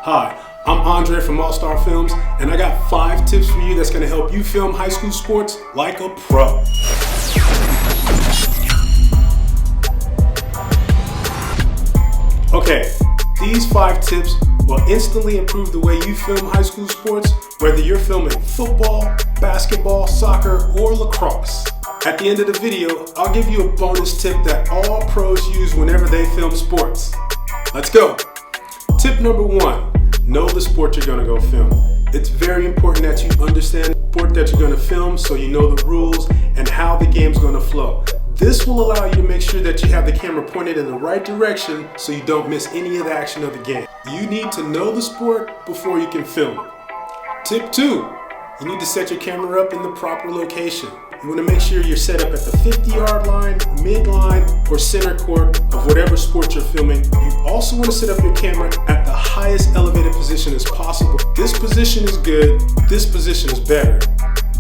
Hi, I'm Andre from All Star Films, and I got 5 tips for you that's going to help you film high school sports like a pro. Okay, these 5 tips will instantly improve the way you film high school sports, whether you're filming football, basketball, soccer, or lacrosse. At the end of the video, I'll give you a bonus tip that all pros use whenever they film sports. Let's go. Tip number 1, know the sport you're gonna go film. It's very important that you understand the sport that you're gonna film so you know the rules and how the game's gonna flow. This will allow you to make sure that you have the camera pointed in the right direction so you don't miss any of the action of the game. You need to know the sport before you can film it. Tip 2, you need to set your camera up in the proper location. You want to make sure you're set up at the 50-yard line, mid-line, or center court of whatever sport you're filming. You also want to set up your camera at the highest elevated position as possible. This position is good, this position is better,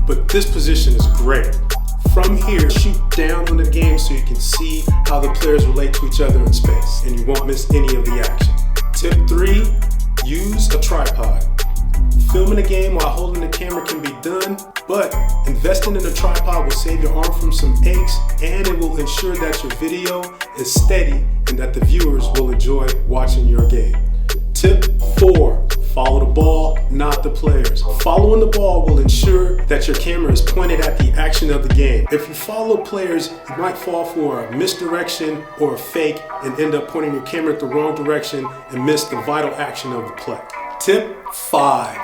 but this position is great. From here, shoot down on the game so you can see how the players relate to each other in space, and you won't miss any of the action. Tip 3, use a tripod. Filming a game while holding the camera can be done, but investing in a tripod will save your arm from some aches, and it will ensure that your video is steady and that the viewers will enjoy watching your game. Tip 4, follow the ball, not the players. Following the ball will ensure that your camera is pointed at the action of the game. If you follow players, you might fall for a misdirection or a fake and end up pointing your camera at the wrong direction and miss the vital action of the play. Tip 5,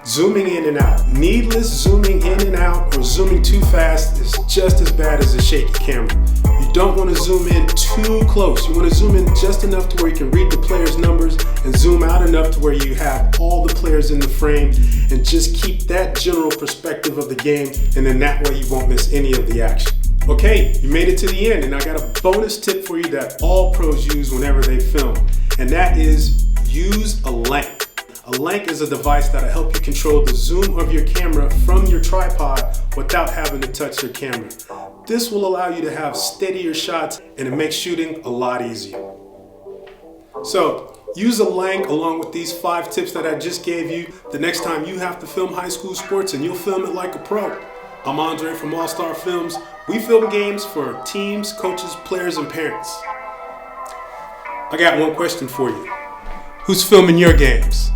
zooming in and out. Needless zooming in and out or zooming too fast is just as bad as a shaky camera. You don't want to zoom in too close. You want to zoom in just enough to where you can read the player's numbers and zoom out enough to where you have all the players in the frame and just keep that general perspective of the game, and then that way you won't miss any of the action. Okay, you made it to the end, and I got a bonus tip for you that all pros use whenever they film, and that is use a Lanc. A Lanc is a device that'll help you control the zoom of your camera from your tripod without having to touch your camera. This will allow you to have steadier shots, and it makes shooting a lot easier. So, use a Lanc along with these 5 tips that I just gave you the next time you have to film high school sports, and you'll film it like a pro. I'm Andre from All Star Films. We film games for teams, coaches, players, and parents. I got one question for you. Who's filming your games?